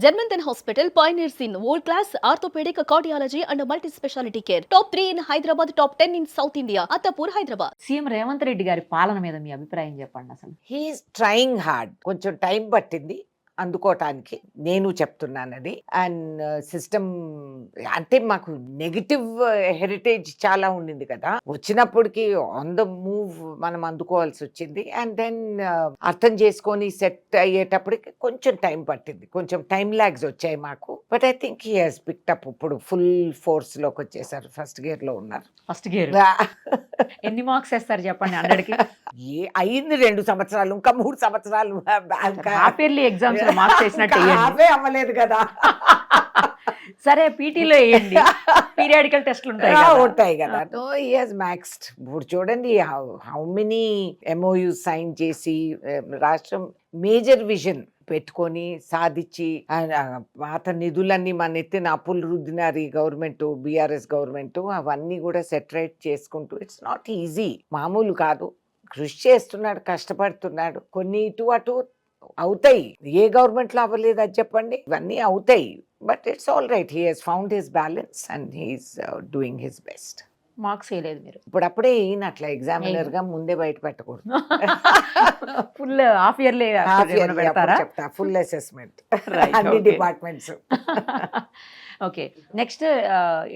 Janmanthan Hospital pioneers in world-class orthopedic, cardiology and multi-speciality care. Top 3 in Hyderabad, top 10 in South India. Attapur, Hyderabad. CM Revanth Reddy గారి పాలన మీద మీ అభిప్రాయం చెప్పండి అసలు. He's trying hard. కొంచెం టైం పట్టింది అందుకోవటానికి, నేను చెప్తున్నాను అది. అండ్ సిస్టమ్ అంటే మాకు నెగిటివ్ హెరిటేజ్ చాలా ఉండింది కదా, వచ్చినప్పటికి ఆన్ ద మూవ్ మనం అందుకోవాల్సి వచ్చింది. అండ్ దెన్ అర్థం చేసుకొని సెట్ అయ్యేటప్పటికి కొంచెం టైం పట్టింది, కొంచెం టైం లాగ్స్ వచ్చాయి మాకు. But I think he has picked up. ఇప్పుడు ఫుల్ ఫోర్స్ లోకి వచ్చేసారు, ఫస్ట్ గేర్ లో ఉన్నారు. ఫస్ట్ గేర్ ఎన్ని మార్క్స్ వేస్తారు చెప్పండి 100కి? అయింది 2 సంవత్సరాలు, ఇంకా 3 సంవత్సరాలు హాఫ్-ఇయర్లీ ఎగ్జామ్స్ లో మార్క్స్ వేసినట్టు అవే అవ్వలేదు కదా. సరే పీటీలో వేయండి, పీరియాడికల్ టెస్ట్లు ఉంటాయి కదా. He has maxed. ఇప్పుడు చూడండి హౌ మెనీ MOU సైన్ చేసి రాష్ట్రం మేజర్ విజన్ పెట్టుకొని సాధించి పాత నిధులన్నీ మన ఎత్తిన అప్పులు రుద్దినారు ఈ గవర్నమెంట్, బీఆర్ఎస్ గవర్నమెంట్. అవన్నీ కూడా సెటరేట్ చేసుకుంటూ, ఇట్స్ నాట్ ఈజీ, మామూలు కాదు. కృషి చేస్తున్నాడు, కష్టపడుతున్నాడు. కొన్ని ఇటు అటు అవుతాయి, ఏ గవర్నమెంట్ లో అవ్వలేదు అది చెప్పండి, ఇవన్నీ అవుతాయి. But it's all right. He he's found his balance and he's doing his best. Marks వేయలేదు మీరు? ఇప్పుడప్పుడే ఈయన అట్లా ఎగ్జామినర్ గా ముందే బయట పెట్టకూడదు. ఫుల్ హాఫ్-ఇయర్లీ చెప్తా, ఫుల్ అసెస్మెంట్ అన్ని డిపార్ట్మెంట్స్. ఓకే, నెక్స్ట్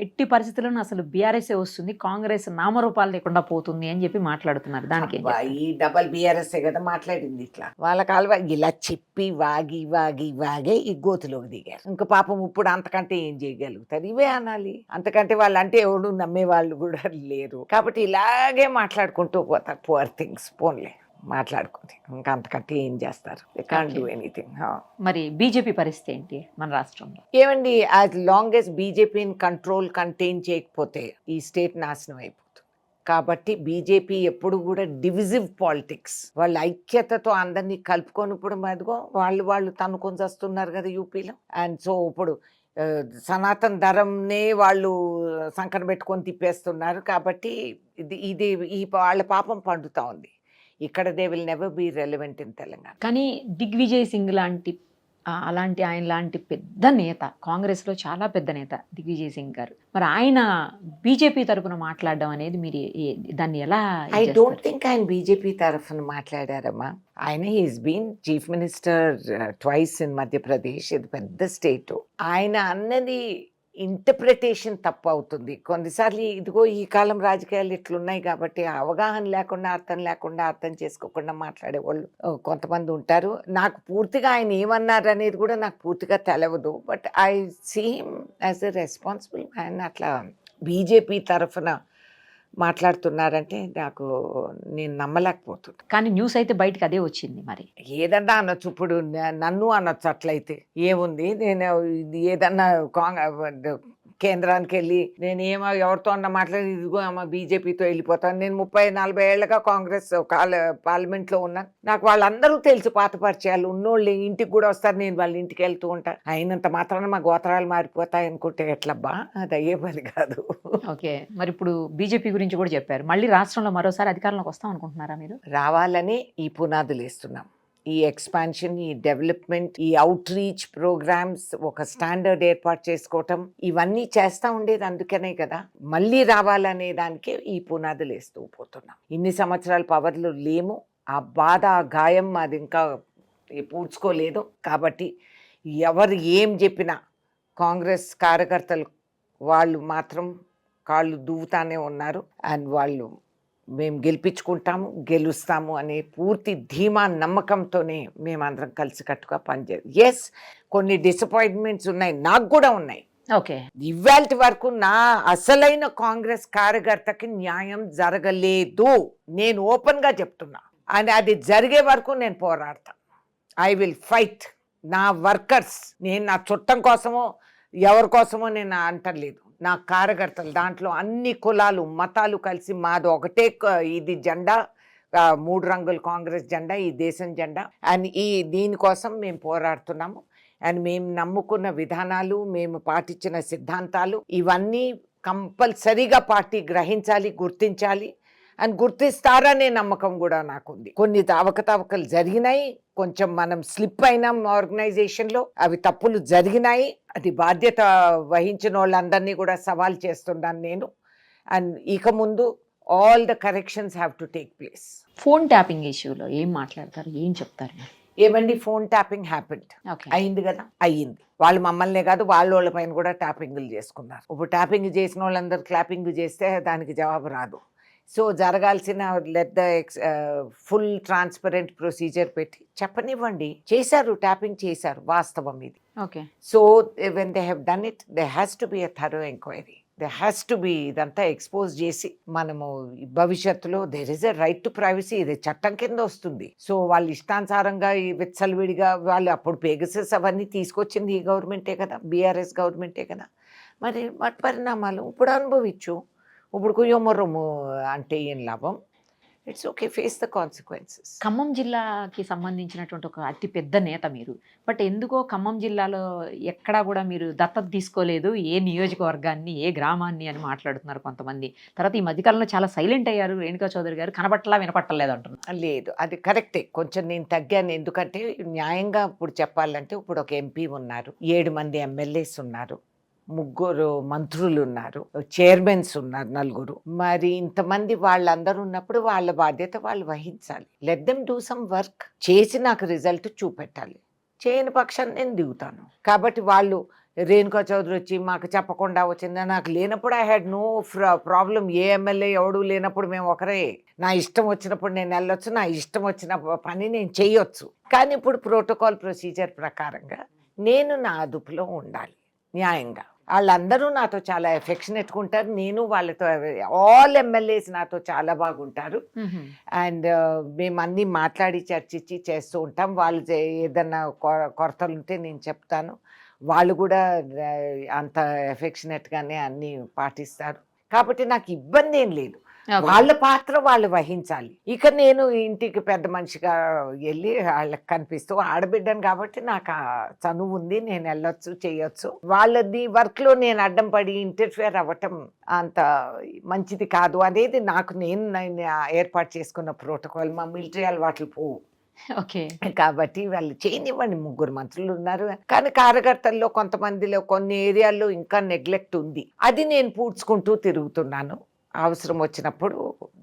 ఎట్టి పరిస్థితుల్లో అసలు బీఆర్ఎస్ వస్తుంది, కాంగ్రెస్ నామరూపాలు లేకుండా పోతుంది అని చెప్పి మాట్లాడుతున్నారు. దానికి ఈ డబల్ బీఆర్ఎస్ కదా మాట్లాడింది. ఇట్లా వాళ్ళ కాలువ ఇలా చెప్పి వాగి వాగి వాగే ఈ గోతులోకి దిగారు. ఇంకా పాపం ఇప్పుడు అంతకంటే ఏం చేయగలుగుతారు, ఇవే అనాలి. అంతకంటే వాళ్ళు అంటే ఎవరు నమ్మే వాళ్ళు కూడా లేరు. కాబట్టి ఇలాగే మాట్లాడుకుంటూ పోతారు. పువర్ థింగ్స్, పోన్లే మాట్లాడుకుంది, ఇంకా అంతకంటే ఏం చేస్తారు. They can't do anything. మరి బీజేపీ పరిస్థితి ఏంటి మన రాష్ట్రంలో? ఏమండి, యాజ్ లాంగ్ ఎస్ బీజేపీని కంటైన్ చేయకపోతే ఈ స్టేట్ నాశనం అయిపోతుంది. కాబట్టి బీజేపీ ఎప్పుడు కూడా డివిజివ్ పాలిటిక్స్, వాళ్ళ ఐక్యతతో అందరినీ కలుపుకొని ఇప్పుడు అదిగో వాళ్ళు తనుకొని వస్తున్నారు కదా యూపీలో. అండ్ సో ఇప్పుడు సనాతన ధరంనే వాళ్ళు సంకట పెట్టుకొని తిప్పేస్తున్నారు. కాబట్టి ఇది వాళ్ళ పాపం పండుతా ఉంది ఇక్కడ. They will never be relevant in Telangana. కానీ దిగ్విజయ్ సింగ్ లాంటి ఆయన లాంటి పెద్ద నేత, కాంగ్రెస్లో చాలా పెద్ద నేత దిగ్విజయ్ సింగ్ గారు, మరి ఆయన బీజేపీ తరఫున మాట్లాడడం అనేది మీరు దాన్ని ఎలా? ఐ డోంట్ థింక్ ఆయన బీజేపీ తరఫున మాట్లాడారమ్మా. ఆయన he's been chief minister twice in Madhya Pradesh. ఇది పెద్ద స్టేట్. ఆయన అన్నది ఇంటర్ప్రిటేషన్ తప్పు అవుతుంది కొన్నిసార్లు. ఇదిగో ఈ కాలం రాజకీయాలు ఇట్లున్నాయి కాబట్టి అవగాహన లేకుండా, అర్థం చేసుకోకుండా మాట్లాడే వాళ్ళు కొంతమంది ఉంటారు. నాకు పూర్తిగా ఆయన ఏమన్నారు అనేది కూడా నాకు పూర్తిగా తెలియదు. But I see him as a responsible man. అట్లా బీజేపీ తరఫున మాట్లాడుతున్నారంటే నేను నమ్మలేకపోతున్నా. కానీ న్యూస్ అయితే బయటకు అదే వచ్చింది. మరి ఏదన్నా అనొచ్చు, ఇప్పుడు నన్ను అనొచ్చు. అట్లయితే ఏముంది, నేను ఏదన్నా కేంద్రానికి వెళ్ళి నేనేమో ఎవరితో అన్న మాట్లాడి ఇదిగో అమ్మ బీజేపీతో వెళ్ళిపోతాను. నేను 30-40 ఏళ్ళగా కాంగ్రెస్ పార్లమెంట్లో ఉన్నాను. నాకు వాళ్ళందరూ తెలుసు, పాత పరిచయాలు ఉన్నోళ్ళు ఇంటికి కూడా వస్తారు, నేను వాళ్ళ ఇంటికి వెళ్తూ ఉంటాను. అయినంత మాత్రాన మా గోత్రాలు మారిపోతాయి అనుకుంటే ఎట్లబ్బా, అది అయ్యే పని కాదు. ఓకే, మరి ఇప్పుడు బీజేపీ గురించి కూడా చెప్పారు. మళ్ళీ రాష్ట్రంలో మరోసారి అధికారంలోకి వస్తాం అనుకుంటున్నారా మీరు? రావాలని ఈ పునాదులు వేస్తున్నాం. ఈ ఎక్స్పాన్షన్, ఈ డెవలప్మెంట్, ఈ అవుట్ రీచ్ ప్రోగ్రామ్స్, ఒక స్టాండర్డ్ ఏర్పాటు చేసుకోవటం, ఇవన్నీ చేస్తూ ఉండేది అందుకనే కదా. మళ్ళీ రావాలనే దానికే ఈ పునాదులు వేస్తూ పోతున్నాం. ఇన్ని సంవత్సరాల పవర్లు లేము. ఆ బాధ, ఆ గాయం అది ఇంకా పూడ్చుకోలేదు. కాబట్టి ఎవరు ఏం చెప్పినా కాంగ్రెస్ కార్యకర్తలు వాళ్ళు మాత్రం కాళ్ళు దువ్వుతానే ఉన్నారు. అండ్ వాళ్ళు మేము గెలుస్తాము అనే పూర్తి ధీమా నమ్మకంతోనే మేమందరం కలిసికట్టుగా పనిచేయాలి. ఎస్, కొన్ని డిసప్పాయింట్మెంట్స్ ఉన్నాయి, నాకు కూడా ఉన్నాయి. ఓకే, ఇవాల్టి వరకు నా అసలైన కాంగ్రెస్ కార్యకర్తకి న్యాయం జరగలేదు. నేను ఓపెన్ గా చెప్తున్నా. అండ్ అది జరిగే వరకు నేను పోరాడతా. I will fight. నా వర్కర్స్, నేను నా చుట్టం కోసమో ఎవరి కోసమో నేను అంటలేదు. నా కార్యకర్తలు, దాంట్లో అన్ని కులాలు మతాలు కలిసి మాది ఒకటే ఇది జెండా, 3 రంగుల కాంగ్రెస్ జెండా, ఈ దేశం జెండా. అండ్ దీనికోసం మేము పోరాడుతున్నాము. అండ్ మేము నమ్ముకున్న విధానాలు, మేము పాటించిన సిద్ధాంతాలు, ఇవన్నీ కంపల్సరీగా పార్టీ గ్రహించాలి, గుర్తించాలి. అని గుర్తిస్తారనే నమ్మకం కూడా నాకుంది. కొన్ని అవకతవకలు జరిగినాయి, కొంచెం మనం స్లిప్ అయినాం ఆర్గనైజేషన్లో, అవి తప్పులు జరిగినాయి. అది బాధ్యత వహించిన వాళ్ళందరినీ కూడా సవాల్ చేస్తున్నాను నేను. అండ్ ఇక ముందు all the corrections have to take place. Phone tapping ఇష్యూలో ఏం మాట్లాడతారు, ఏం చెప్తారు? ఏమండి, ఫోన్ ట్యాపింగ్ హ్యాపెండ్, ఓకే, అయింది కదా, అయ్యింది. వాళ్ళు మమ్మల్నే కాదు వాళ్ళ పైన కూడా ట్యాపింగ్లు చేసుకున్నారు. ఇప్పుడు ట్యాపింగ్ చేసిన వాళ్ళందరూ క్లాపింగ్ చేస్తే దానికి జవాబు రాదు. సో జరగాల్సిన let the full transparent procedure పెట్టి చెప్పనివ్వండి. చేశారు, ట్యాపింగ్ చేశారు, వాస్తవం ఇది. Okay. So when they have done it, they has to be a thorough enquiry, they has to be, ఇదంతా ఎక్స్పోజ్ చేసి మనము భవిష్యత్తులో there is a right to privacy, ఇది చట్టం కింద వస్తుంది. సో వాళ్ళు ఇష్టానుసారంగా ఈ విచ్చలవిడిగా వాళ్ళు అప్పుడు పేగసస్ అవన్నీ తీసుకొచ్చింది ఈ గవర్నమెంటే కదా, బీఆర్ఎస్ గవర్నమెంటే కదా. మరి వాటి పరిణామాలు ఇప్పుడు అనుభవించు. ఇప్పుడు కుయ్యమొర్రము అంటే ఏం లాభం? It's okay, face the consequences. Khammam జిల్లాకి సంబంధించినటువంటి ఒక అతి పెద్ద నేత మీరు, బట్ ఎందుకో ఖమ్మం జిల్లాలో ఎక్కడా కూడా మీరు దత్తత తీసుకోలేదు, ఏ నియోజకవర్గాన్ని, ఏ గ్రామాన్ని అని మాట్లాడుతున్నారు కొంతమంది. తర్వాత ఈ మధ్యకాలంలో చాలా సైలెంట్ అయ్యారు రేణుకా చౌదరి గారు, కనబట్టలా వినపట్టలేదు అంటున్నారు. లేదు, అది కరెక్టే, కొంచెం నేను తగ్గాను. ఎందుకంటే న్యాయంగా ఇప్పుడు చెప్పాలంటే ఇప్పుడు ఒక ఎంపీ ఉన్నారు, 7 మంది ఎమ్మెల్యేస్ ఉన్నారు, 3 మంత్రులు ఉన్నారు, చైర్మన్స్ ఉన్నారు 4. మరి ఇంతమంది వాళ్ళందరూ ఉన్నప్పుడు వాళ్ళ బాధ్యత వాళ్ళు వహించాలి. Let them do some work. చేసి నాకు రిజల్ట్ చూపెట్టాలి. చేయని పక్షాన్ని నేను దిగుతాను. కాబట్టి వాళ్ళు రేణుకా చౌదరి వచ్చి మాకు చెప్పకుండా వచ్చిందా, నాకు లేనప్పుడు ఐ హ్యాడ్ నో ప్రాబ్లం. ఏ ఎమ్మెల్యే ఎవడు లేనప్పుడు మేము ఒకరే, నా ఇష్టం వచ్చినప్పుడు నేను వెళ్ళొచ్చు, నా ఇష్టం వచ్చిన పని నేను చేయొచ్చు. కానీ ఇప్పుడు ప్రోటోకాల్ ప్రొసీజర్ ప్రకారంగా నేను నా అదుపులో ఉండాలి, న్యాయంగా. వాళ్ళందరూ నాతో చాలా ఎఫెక్షనేట్గా ఉంటారు, నేను వాళ్ళతో, ఆల్ ఎమ్మెల్యేస్ నాతో చాలా బాగుంటారు. అండ్ మేము అన్నీ మాట్లాడి చర్చించి చేస్తూ ఉంటాం. వాళ్ళు ఏదన్నా కొరతలు ఉంటే నేను చెప్తాను, వాళ్ళు కూడా అంత ఎఫెక్షనేట్గానే అన్నీ పాటిస్తారు. కాబట్టి నాకు ఇబ్బంది ఏం లేదు. వాళ్ళ పాత్ర వాళ్ళు వహించాలి. ఇక నేను ఇంటికి పెద్ద మనిషిగా వెళ్ళి వాళ్ళకి కనిపిస్తూ ఆడబిడ్డను కాబట్టి నాకు ఆ చనువు ఉంది, నేను వెళ్ళొచ్చు, చేయొచ్చు. వాళ్ళది వర్క్లో నేను అడ్డం పడి ఇంటర్ఫియర్ అవ్వటం అంత మంచిది కాదు అనేది నాకు నేను ఏర్పాటు చేసుకున్న ప్రోటోకాల్. మా మిలిటరీ అలవాట్లు పోవు. ఓకే. కాబట్టి వాళ్ళు చేయనివ్వండి. 3 మంత్రులు ఉన్నారు, కానీ కార్యకర్తల్లో కొంతమందిలో కొన్ని ఏరియాల్లో ఇంకా నెగ్లెక్ట్ ఉంది. అది నేను పూడ్చుకుంటూ తిరుగుతున్నాను. అవసరం వచ్చినప్పుడు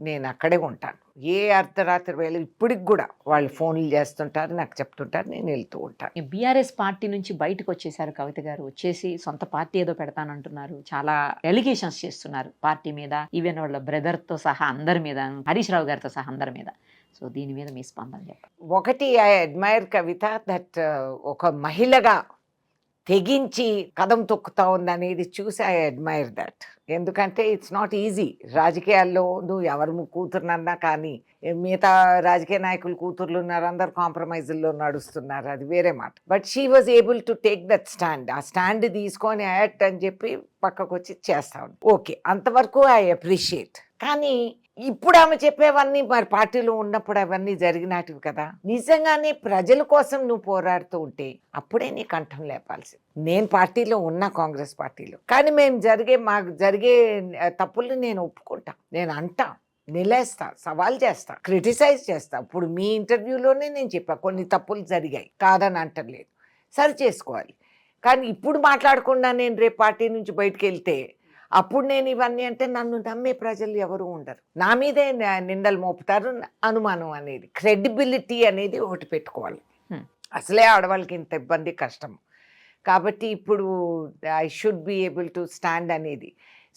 నేను అక్కడే ఉంటాను. ఏ అర్ధరాత్రి వేళ ఇప్పటికి కూడా వాళ్ళు ఫోన్లు చేస్తుంటారు, నాకు చెప్తుంటారు, నేను వెళ్తూ ఉంటాను. బీఆర్ఎస్ పార్టీ నుంచి బయటకు వచ్చేసారు కవిత గారు, వచ్చేసి సొంత పార్టీ ఏదో పెడతానంటున్నారు, చాలా ఎలిగేషన్స్ చేస్తున్నారు పార్టీ మీద, ఈవెన్ వాళ్ళ బ్రదర్తో సహా అందరి మీద, హరీష్ రావు గారితో సహా అందరి మీద. సో దీని మీద మీ స్పందన చెప్పండి. ఒకటి, ఐ అడ్మైర్ కవిత దట్ ఒక మహిళగా తెగించి కదం తొక్కుతా ఉందనేది చూసి ఐ అడ్మైర్ దట్. ఎందుకంటే ఇట్స్ నాట్ ఈజీ. రాజకీయాల్లో నువ్వు ఎవరు కూతురునన్నా కానీ, మిగతా రాజకీయ నాయకులు కూతుర్లు ఉన్నారు, అందరు కాంప్రమైజుల్లో నడుస్తున్నారు, అది వేరే మాట. But she was able to take that stand. ఆ స్టాండ్ తీసుకొని యాక్ట్ అని చెప్పి పక్కకు వచ్చి చేస్తా ఉంది. ఓకే, అంతవరకు ఐ అప్రిషియేట్. కానీ ఇప్పుడు ఆమె చెప్పేవన్నీ మరి పార్టీలో ఉన్నప్పుడు అవన్నీ జరిగినటివి కదా. నిజంగానే ప్రజల కోసం నువ్వు పోరాడుతూ ఉంటే అప్పుడే నీ కంఠం లేపాల్సింది. నేను పార్టీలో ఉన్నా, కాంగ్రెస్ పార్టీలో, కానీ మాకు జరిగే తప్పుల్ని నేను ఒప్పుకుంటా, నేను అంటా, నిలేస్తా, సవాల్ చేస్తా, క్రిటిసైజ్ చేస్తా. ఇప్పుడు మీ ఇంటర్వ్యూలోనే నేను చెప్పా కొన్ని తప్పులు జరిగాయి, కాదని అంటలేదు, సరి చేసుకోవాలి. కానీ ఇప్పుడు మాట్లాడకుండా నేను రేపు పార్టీ నుంచి బయటకు వెళ్తే అప్పుడు నేను ఇవన్నీ అంటే నన్ను నమ్మే ప్రజలు ఎవరు ఉండరు, నా మీదే నిందలు మోపుతారు. అనుమానం అనేది, క్రెడిబిలిటీ అనేది ఒకటి పెట్టుకోవాలి. అసలే ఆడవాళ్ళకి ఇంత ఇబ్బంది, కష్టం. కాబట్టి ఇప్పుడు I should be able to stand అనేది.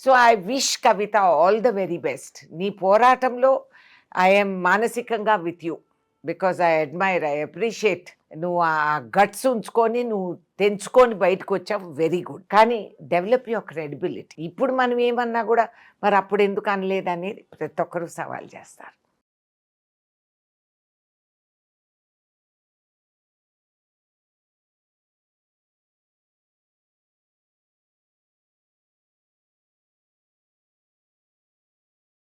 So I wish Kavitha all the very best. నీ పోరాటంలో ఐఎమ్ మానసికంగా with you, because I admire, I appreciate. నువ్వు ఆ గట్స్ ఉంచుకొని నువ్వు తెంచుకొని బయటకు వచ్చావు, వెరీ గుడ్. కానీ డెవలప్ యువర్ క్రెడిబిలిటీ. ఇప్పుడు మనం ఏమన్నా కూడా మరి అప్పుడు ఎందుకు అనలేదనేది ప్రతి ఒక్కరూ సవాల్ చేస్తారు.